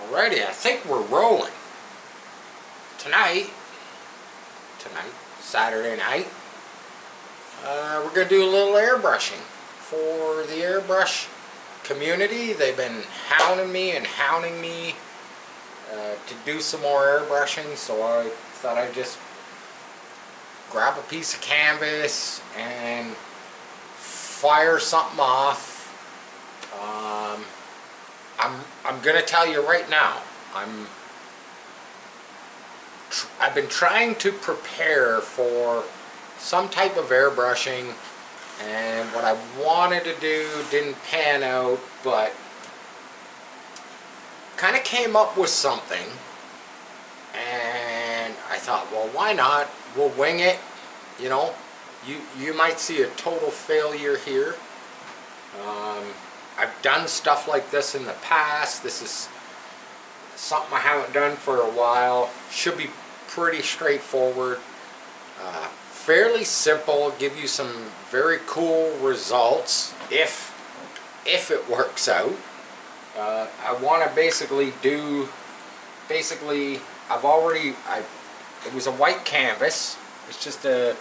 Alrighty, I think we're rolling. Tonight, Saturday night, we're going to do a little airbrushing for the airbrush community. They've been hounding me to do some more airbrushing, so I thought I'd just grab a piece of canvas and fire something off. I'm gonna tell you right now, I've been trying to prepare for some type of airbrushing, and what I wanted to do didn't pan out, but kind of came up with something, and I thought, well, why not? We'll wing it. You know, you might see a total failure here. I've done stuff like this in the past. This is something I haven't done for a while. Should be pretty straightforward. Fairly simple. Give you some very cool results if it works out. I want to basically do, it was a white canvas. It's just a,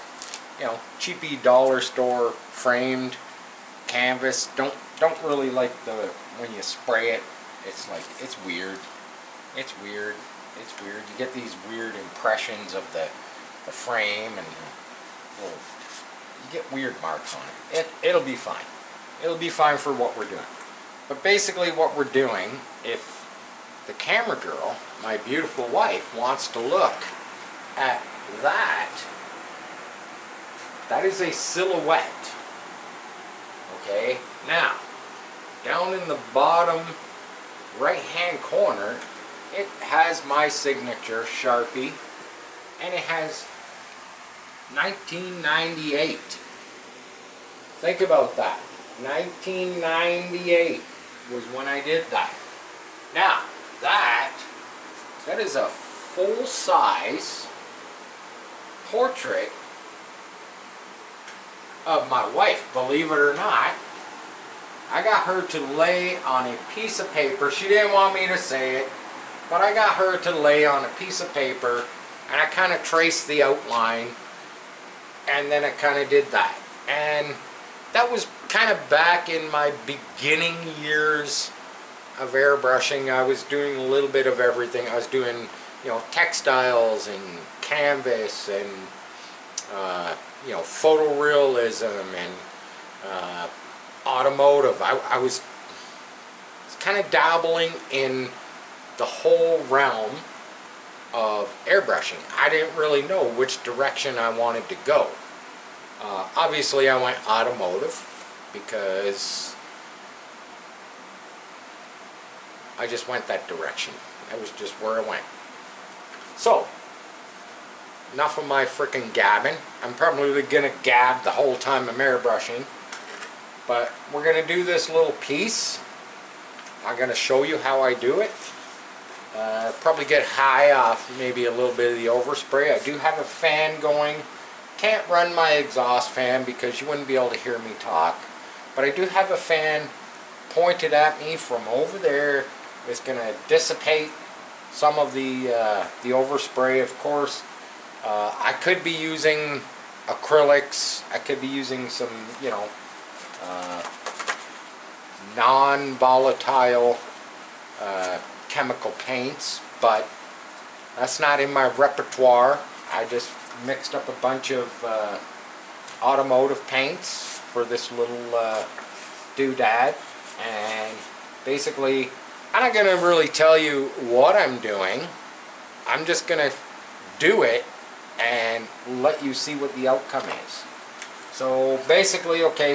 cheapy dollar store framed canvas. Don't really like when you spray it. It's like, it's weird. You get these weird impressions of the frame, and you get weird marks on it. It'll be fine. It'll be fine for what we're doing. But basically what we're doing, if the camera girl, my beautiful wife, wants to look at that is a silhouette. Okay, now, down in the bottom right hand corner, it has my signature Sharpie, and it has 1998. Think about that. 1998 was when I did that. Now, that is a full-size portrait of my wife, believe it or not. I got her to lay on a piece of paper. She didn't want me to say it, but I got her to lay on a piece of paper, and I kind of traced the outline, and then I kind of did that. And that was kind of back in my beginning years of airbrushing. I was doing a little bit of everything. I was doing, textiles and canvas and photorealism and automotive. I was kind of dabbling in the whole realm of airbrushing. I didn't really know which direction I wanted to go. Obviously I went automotive because I just went that direction. That was just where I went. So, enough of my frickin' gabbing. I'm probably gonna gab the whole time I'm airbrushing, but we're gonna do this little piece. I'm gonna show you how I do it. Probably get high off maybe a little bit of the overspray. I do have a fan going. Can't run my exhaust fan because you wouldn't be able to hear me talk, but I do have a fan pointed at me from over there. It's gonna dissipate some of the overspray, of course. I could be using acrylics. I could be using some, non-volatile chemical paints, but that's not in my repertoire. I just mixed up a bunch of automotive paints for this little doodad, and basically I'm not going to really tell you what I'm doing. I'm just going to do it and let you see what the outcome is. So basically, okay,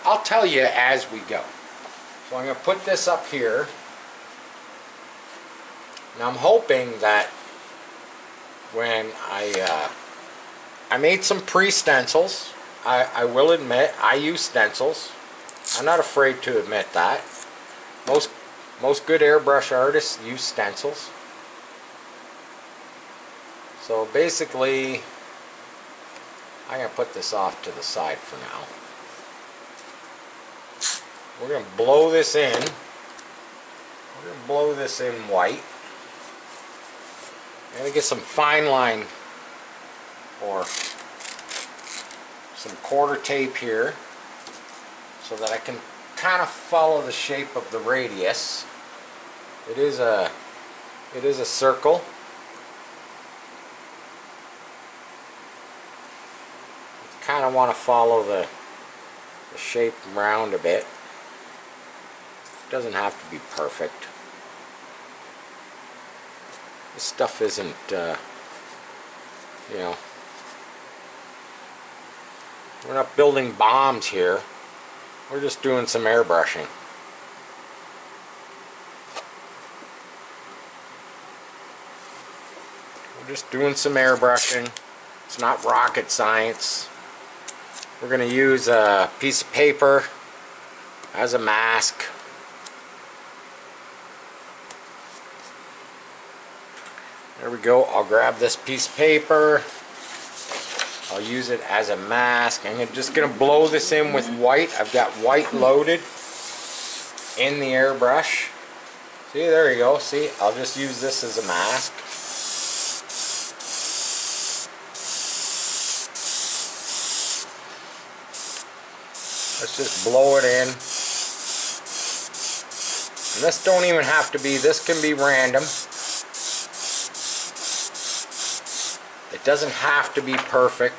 I'll tell you as we go. So I'm going to put this up here. Now I'm hoping that when I made some pre-stencils. I will admit I use stencils. I'm not afraid to admit that. Most good airbrush artists use stencils. So basically, I'm going to put this off to the side for now. We're going to blow this in. We're We're going to blow this in white. I'm going to get some fine line or some quarter tape here so that I can kind of follow the shape of the radius. It is a circle. Kind of want to follow the shape round a bit. It doesn't have to be perfect. This stuff isn't, you know, we're not building bombs here. We're just doing some airbrushing. We're just doing some airbrushing. It's not rocket science. We're going to use a piece of paper as a mask. There we go. I'll grab this piece of paper. I'll use it as a mask. I'm just going to blow this in with white. I've got white loaded in the airbrush. See, there you go. See, I'll just use this as a mask. Let's just blow it in. And this don't even have to be, this can be random. It doesn't have to be perfect.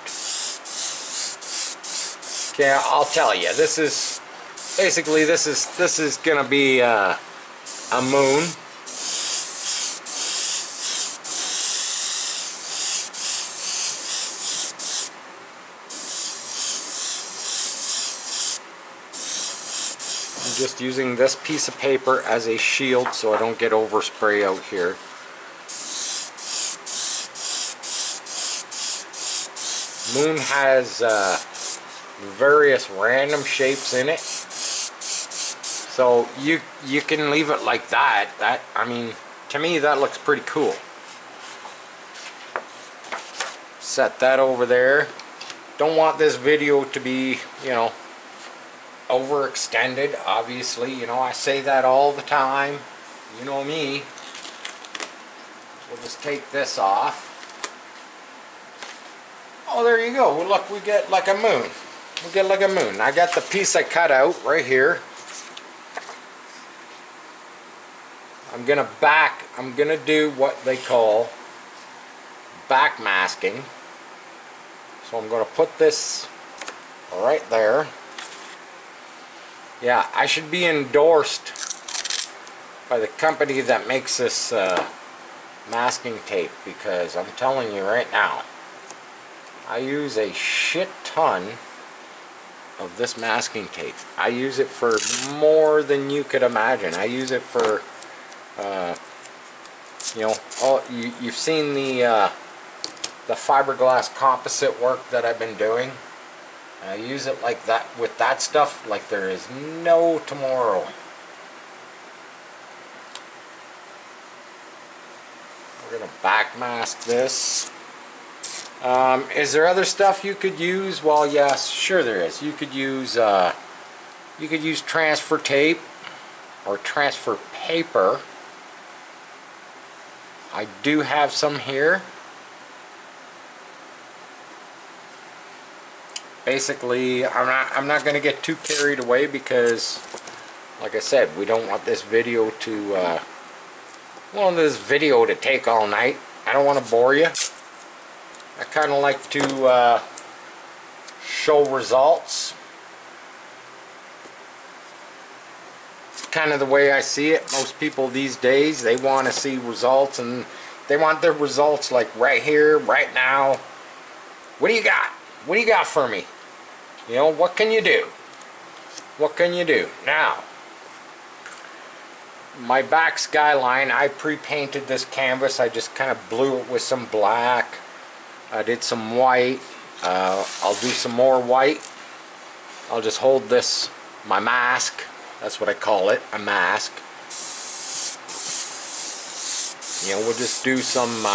Okay, I'll tell you, this is, basically this is gonna be a moon. Just using this piece of paper as a shield so I don't get overspray out here. Moon has various random shapes in it, so you can leave it like that. That, I mean, to me that looks pretty cool. Set that over there. Don't want this video to be, you know, overextended, obviously. You know, I say that all the time. You know me. We'll just take this off. Oh, there you go. Well, look, we get like a moon. We get like a moon. I got the piece I cut out right here. I'm gonna do what they call back masking. So I'm gonna put this right there. Yeah, I should be endorsed by the company that makes this masking tape, because I'm telling you right now, I use a shit ton of this masking tape. I use it for more than you could imagine. I use it for, you know, you've seen the fiberglass composite work that I've been doing. I use it like that, with that stuff, like there is no tomorrow. We're going to back mask this. Is there other stuff you could use? Well, yes, sure there is. You could use transfer tape or transfer paper. I do have some here. Basically, I'm not going to get too carried away because, like I said, we don't want this video to take all night. I don't want to bore you. I kind of like to show results. It's kind of the way I see it. Most people these days, they want to see results, and they want their results like right here, right now. What do you got? What do you got for me? You know, what can you do? What can you do? Now, my back skyline, I pre-painted this canvas. I just kind of blew it with some black. I did some white. I'll do some more white. I'll just hold this, my mask. That's what I call it, a mask. You know, we'll just do some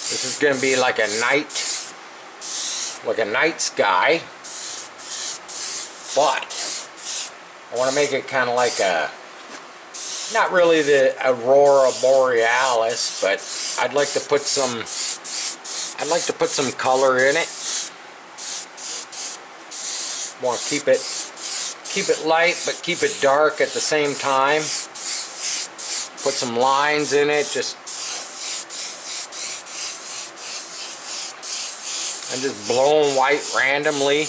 this is going to be like a night like a night sky, but I want to make it kind of like a, not really the aurora borealis, but I'd like to put some color in it. Want to keep it light but keep it dark at the same time. Put some lines in it, and just blowing white randomly.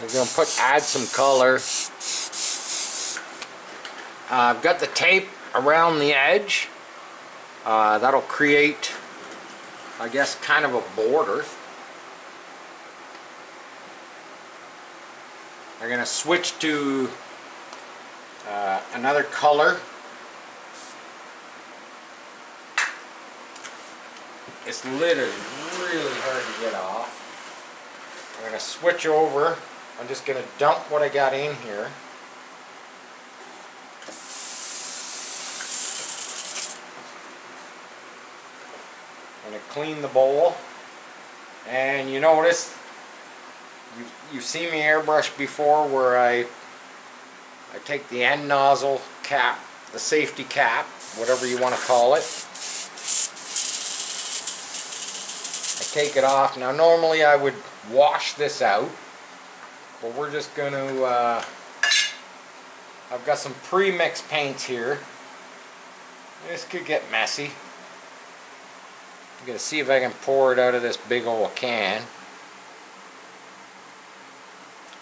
We're going to add some color. I've got the tape around the edge. That'll create, I guess, kind of a border. I'm going to switch to another color. It's literally really hard to get off. I'm going to switch over. I'm just going to dump what I got in here. I'm going to clean the bowl. And you notice, you've seen me airbrush before where I take the end nozzle cap, the safety cap, whatever you want to call it. I take it off. Now normally I would wash this out. But we're just going to, I've got some pre-mixed paints here. This could get messy. I'm going to see if I can pour it out of this big old can.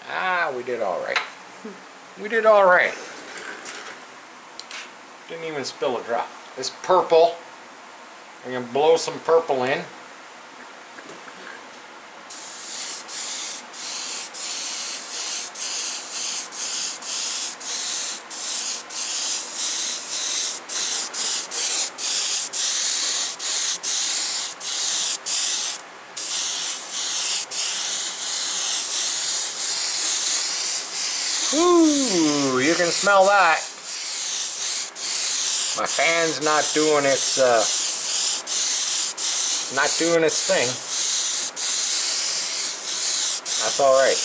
Ah, we did alright. We did alright. Didn't even spill a drop. This purple, I'm going to blow some purple in. Ooh, you can smell that. My fan's not doing its thing. That's all right.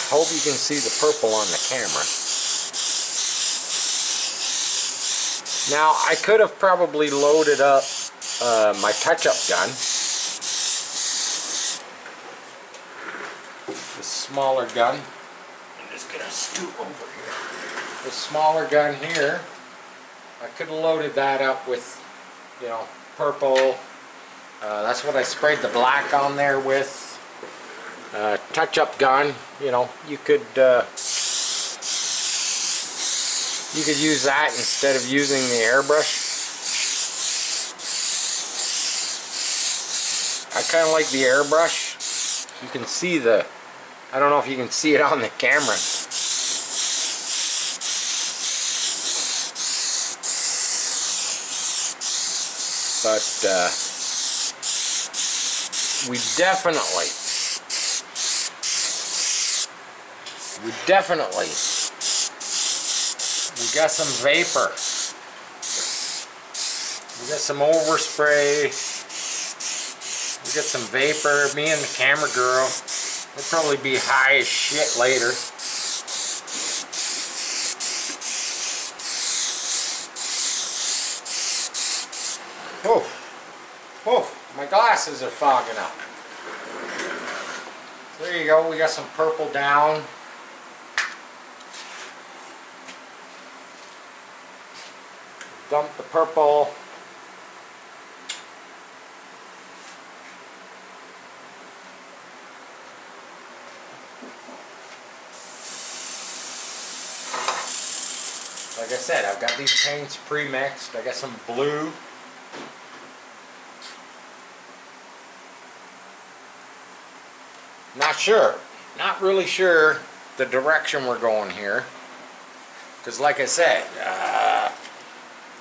I hope you can see the purple on the camera. Now, I could have probably loaded up my touch-up gun. Smaller gun. I'm just gonna scoot over here. The smaller gun here, I could have loaded that up with, you know, purple. That's what I sprayed the black on there with. Touch-up gun, you know, you could use that instead of using the airbrush. I kind of like the airbrush. You can see the, I don't know if you can see it on the camera. But we definitely got some vapor. We got some overspray. We got some vapor. Me and the camera girl. We'll probably be high as shit later. Oh, oh, my glasses are fogging up. There you go, we got some purple down. Dump the purple. Like I said, I've got these paints pre-mixed. I got some blue. Not sure. Not really sure the direction we're going here. Because like I said,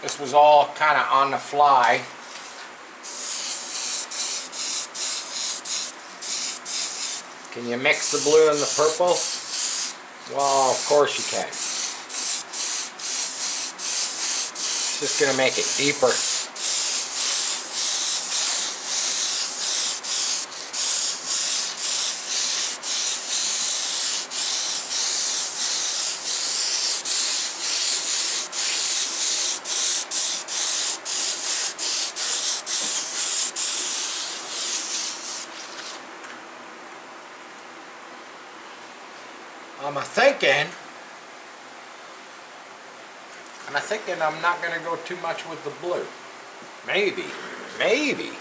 this was all kind of on the fly. Can you mix the blue and the purple? Well, of course you can. It's just going to make it deeper. I'm thinking I'm not going to go too much with the blue. Maybe. Maybe.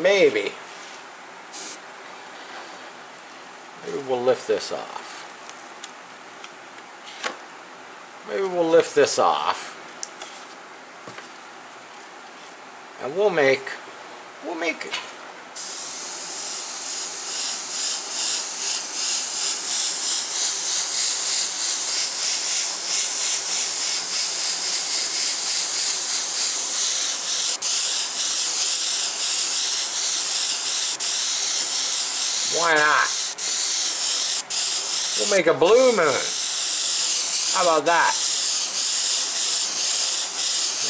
Maybe. Maybe we'll lift this off. Maybe we'll lift this off. And we'll make why not? We'll make a blue moon. How about that?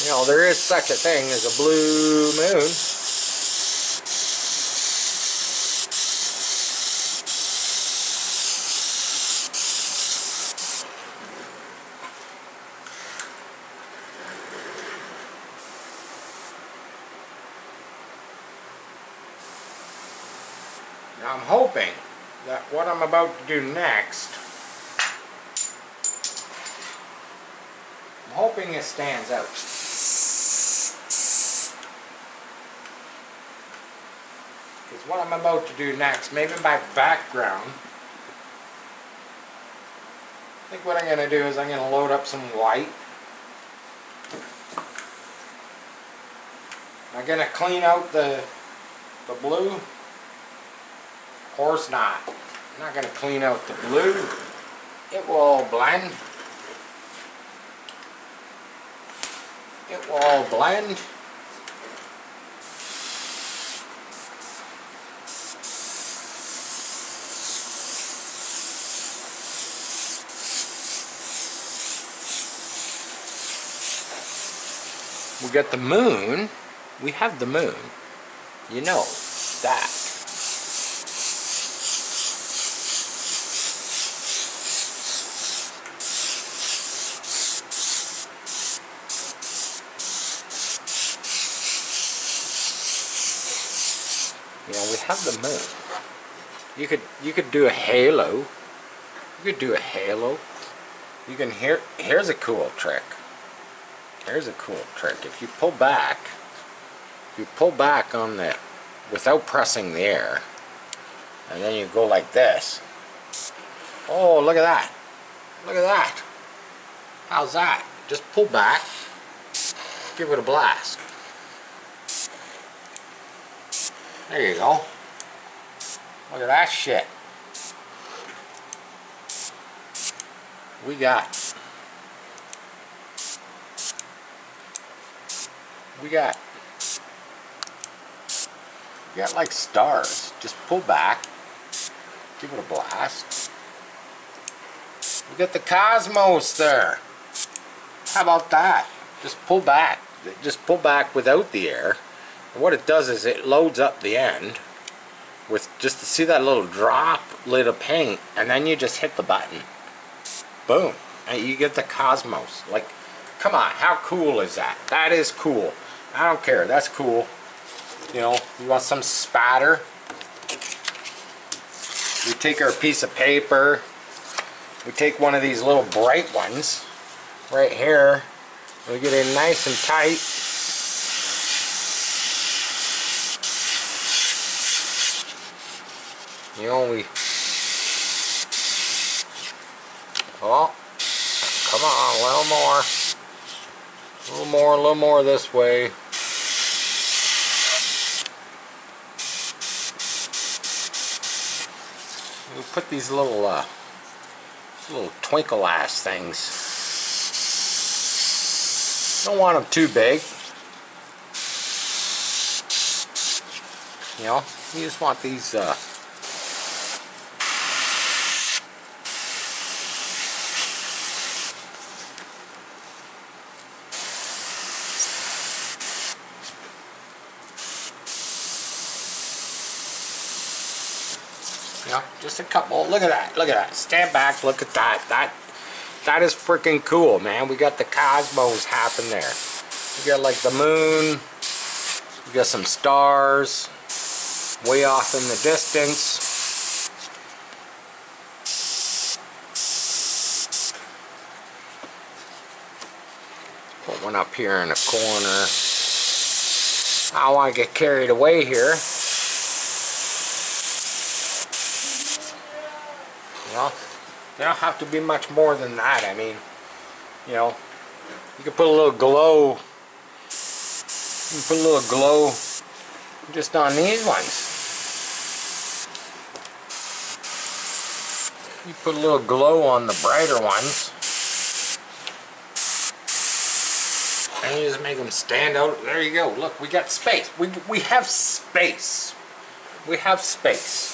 You know, there is such a thing as a blue moon. Now I'm hoping that what I'm about to do next, I'm hoping it stands out. Because what I'm about to do next, maybe my background, I think what I'm going to do is I'm going to load up some white. I'm going to clean out the blue. Of course not. I'm not going to clean out the blue. It will all blend. It will all blend. We got the moon. We have the moon. You know that. You know, we have the moon. You could do a halo. You could do a halo. You can here's a cool trick. Here's a cool trick. If you pull back on the, without pressing the air, and then you go like this. Oh, look at that. Look at that. How's that? Just pull back, give it a blast. There you go. Look at that shit. We got like stars. Just pull back, give it a blast. We got the cosmos there. How about that? Just pull back. Just pull back without the air. And what it does is it loads up the end with just to see that little drop lid of paint, and then you just hit the button. Boom. And you get the cosmos. Like, come on, how cool is that? That is cool. I don't care, that's cool. You know, you want some spatter? We take our piece of paper, we take one of these little bright ones right here, we get it nice and tight. You know, oh, come on, a little more. A little more this way. We put these little twinkle ass things. Don't want them too big. You know, you just want these you know, just a couple. Look at that. Look at that. Stand back. Look at that. That is freaking cool, man. We got the cosmos happen there. We got like the moon. We got some stars way off in the distance. Put one up here in the corner. I don't want to get carried away here. You know, they don't have to be much more than that. I mean, you know, you can put a little glow. You can put a little glow just on these ones. You put a little glow on the brighter ones. And you just make them stand out. There you go. Look, we got space. We have space. We have space.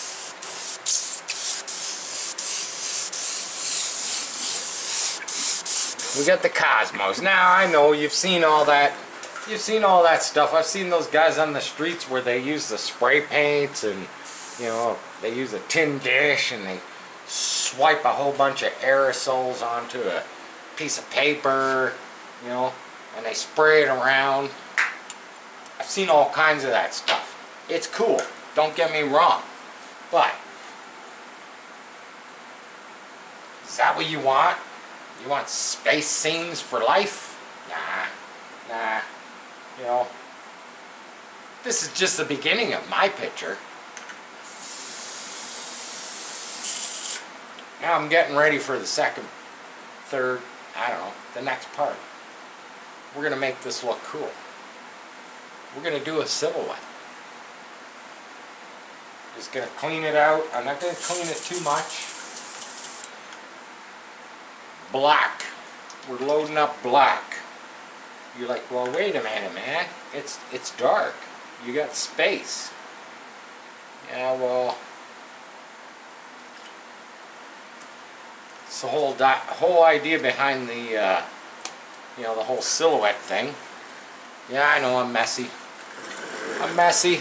We got the cosmos. Now I know you've seen all that. You've seen all that stuff. I've seen those guys on the streets where they use the spray paints and, you know, they use a tin dish and they swipe a whole bunch of aerosols onto a piece of paper, you know, and they spray it around. I've seen all kinds of that stuff. It's cool. Don't get me wrong. But is that what you want? You want space scenes for life? Nah. You know, this is just the beginning of my picture. Now I'm getting ready for the second, third, I don't know, the next part. We're going to make this look cool. We're going to do a silhouette. Just going to clean it out. I'm not going to clean it too much. Black. We're loading up black. You're like, well, wait a minute, man. It's dark. You got space. Yeah, well, it's the whole idea behind the you know, the whole silhouette thing. Yeah, I know I'm messy. I'm messy.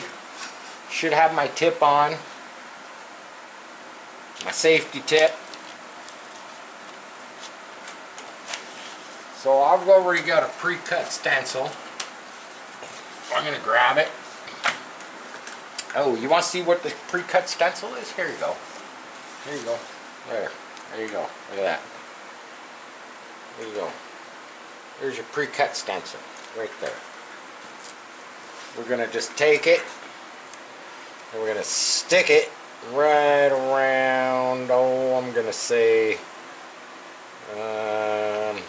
Should have my tip on. My safety tip. So I've already got a pre-cut stencil. I'm going to grab it. Oh, you want to see what the pre-cut stencil is? Here you go. Here you go. There you go. Look at that. There you go. There's your pre-cut stencil. Right there. We're going to just take it. And we're going to stick it right around, oh, I'm going to say, I'm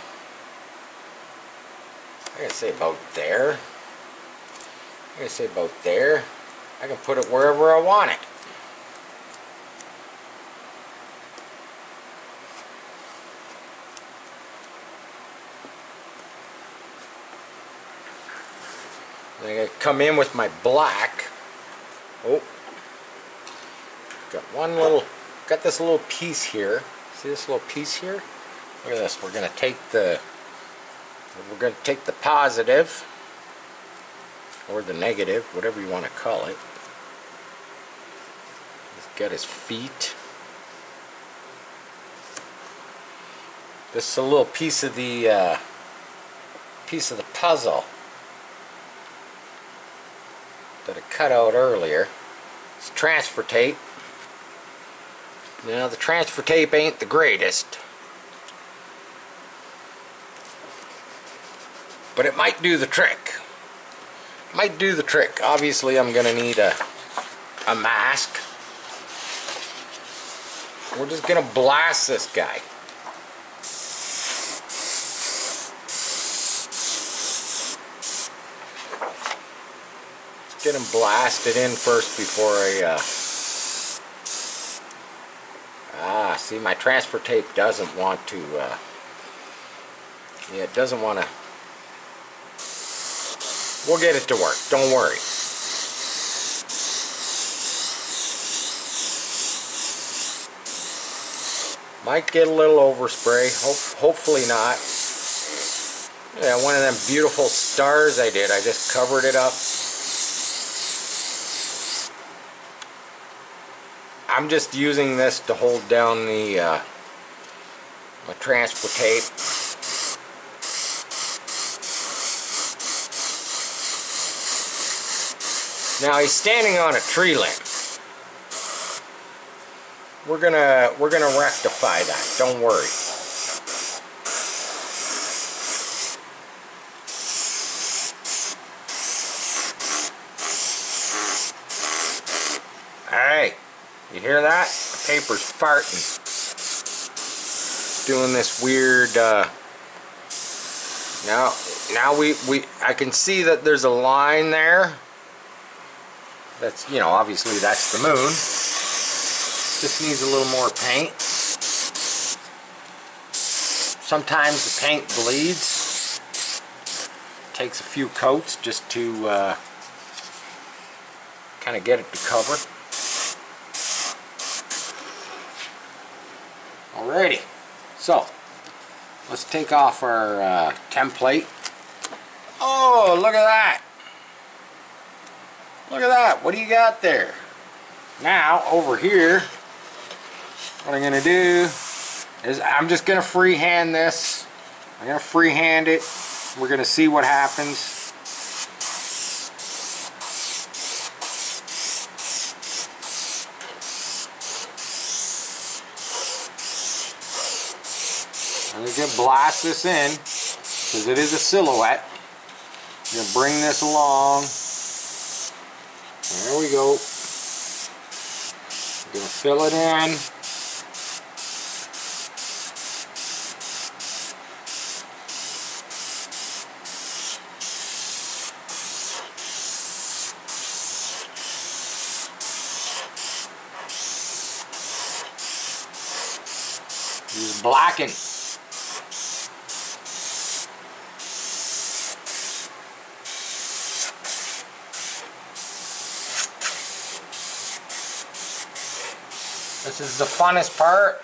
going to say about there. I'm going to say about there. I can put it wherever I want it. I'm going to come in with my black. Oh, got this little piece here. See this little piece here? Look at this. We're going to take the positive or the negative, whatever you want to call it. He's got his feet. This is a little piece of the puzzle that I cut out earlier. It's transfer tape. Now the transfer tape ain't the greatest, but it might do the trick. Might do the trick. Obviously I'm gonna need a mask. We're just gonna blast this guy. Get them blasted in first before I see, my transfer tape doesn't want to yeah, it doesn't want to. We'll get it to work, don't worry. Might get a little overspray. Hopefully not. Yeah, one of them beautiful stars I did. I just covered it up. I'm just using this to hold down the my transfer tape. Now he's standing on a tree limb. We're gonna rectify that. Don't worry. Alright, you hear that? The paper's farting. It's doing this weird now I can see that there's a line there. That's, you know, obviously that's the moon. Just needs a little more paint. Sometimes the paint bleeds. Takes a few coats just to kind of get it to cover. Alrighty, so let's take off our template. Oh, look at that! Look at that! What do you got there? Now, over here, what I'm going to do is I'm just going to freehand this. I'm going to freehand it. We're going to see what happens. I'm going to blast this in because it is a silhouette. I'm going to bring this along. There we go. I'm going to fill it in. Use blacken. This is the funnest part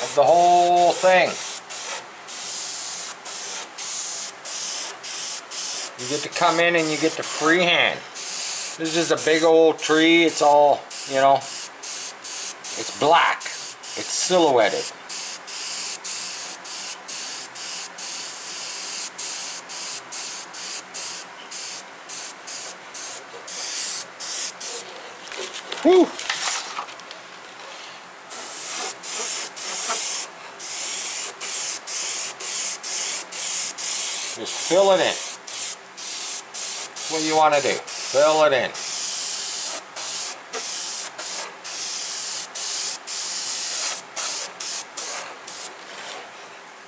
of the whole thing. You get to come in and you get to freehand. This is a big old tree. It's all, you know, it's black. It's silhouetted. Whew. Just fill it in. That's what you want to do. Fill it in.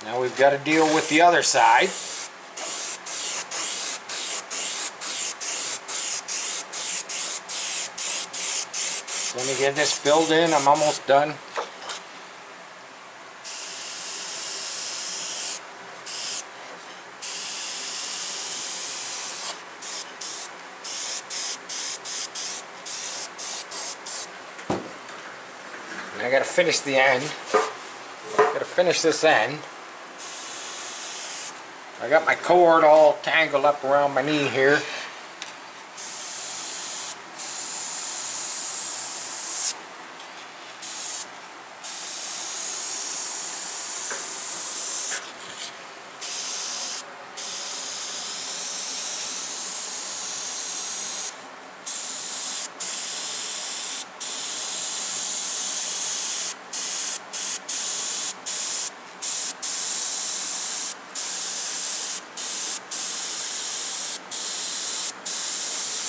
Now we've got to deal with the other side. Let me get this filled in. I'm almost done. I gotta finish the end. Gotta finish this end. I got my cord all tangled up around my knee here.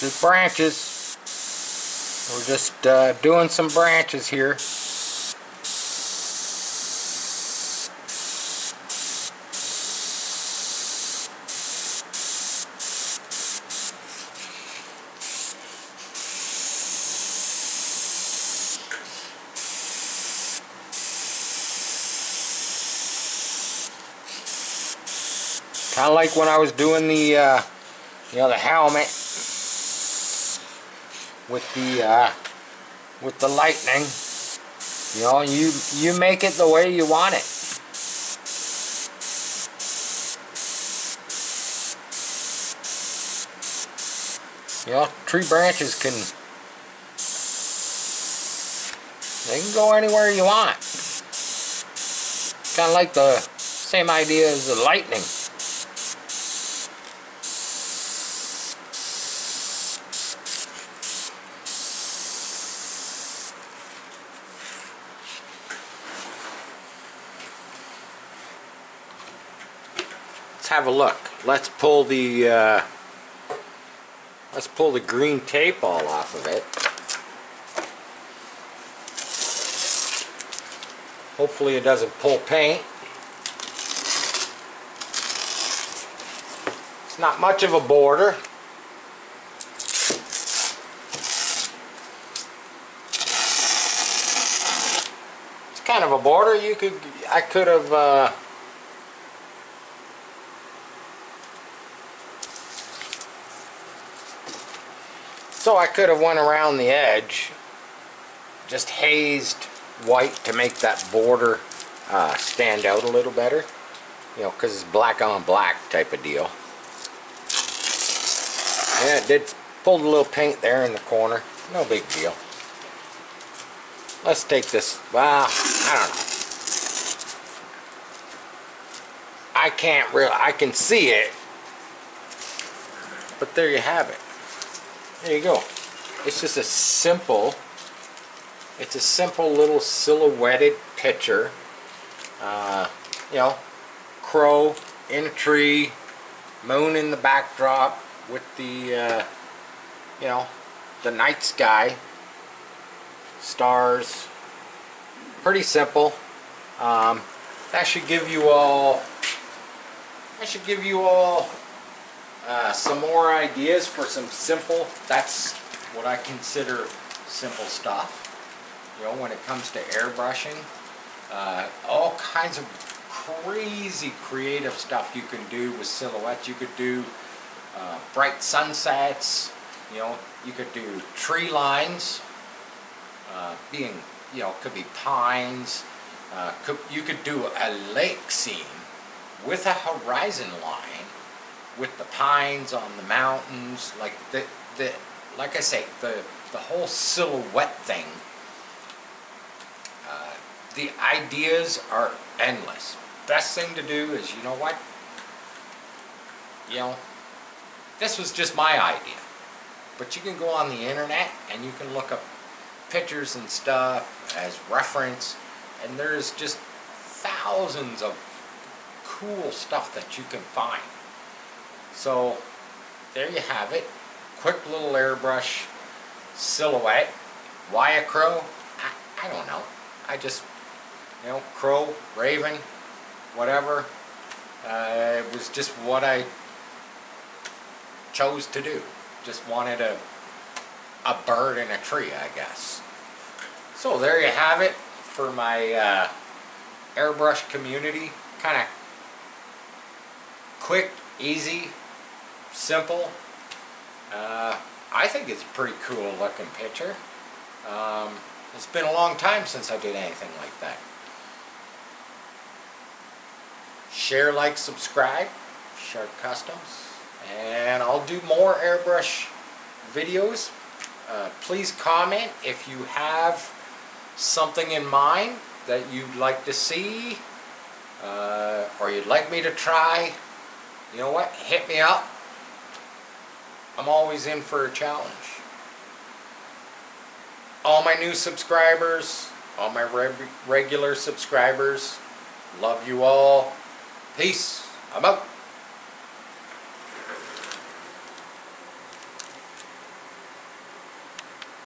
Just branches. We're just doing some branches here. Kind of like when I was doing the, you know, the helmet. With the lightning, You know, you make it the way you want it. You know, tree branches they can go anywhere you want. Kind of like the same idea as the lightning. Let's have a look. Let's pull the green tape all off of it. Hopefully it doesn't pull paint. It's not much of a border. It's kind of a border. I could have so I could have went around the edge, just hazed white to make that border stand out a little better, you know, because it's black on black type of deal. Yeah, it did pull a little paint there in the corner. No big deal. Let's take this. Well, I don't know. I can see it, but there you have it. There you go. It's just a simple little silhouetted picture. You know, crow in a tree, moon in the backdrop with the, you know, the night sky, stars. Pretty simple. That should give you all. Some more ideas for some simple. That's what I consider simple stuff. You know, when it comes to airbrushing, all kinds of crazy creative stuff you can do with silhouettes. You could do bright sunsets. You know, you could do tree lines, being, you know, could be pines. You could do a lake scene with a horizon line, with the pines on the mountains, like like I say, the whole silhouette thing. The ideas are endless. Best thing to do is, you know what? You know, this was just my idea, but you can go on the internet and you can look up pictures and stuff as reference, and there's just thousands of cool stuff that you can find. So there you have it. Quick little airbrush silhouette. Why a crow? I don't know. I just, you know, crow, raven, whatever. It was just what I chose to do. Just wanted a bird in a tree, I guess. So there you have it for my airbrush community. Kind of quick, easy, simple. I think it's a pretty cool looking picture. It's been a long time since I did anything like that. Share, like, subscribe, Shark Customs, and I'll do more airbrush videos. Please comment if you have something in mind that you'd like to see, or you'd like me to try. You know what? Hit me up. I'm always in for a challenge. All my new subscribers, all my regular subscribers, love you all. Peace. I'm out.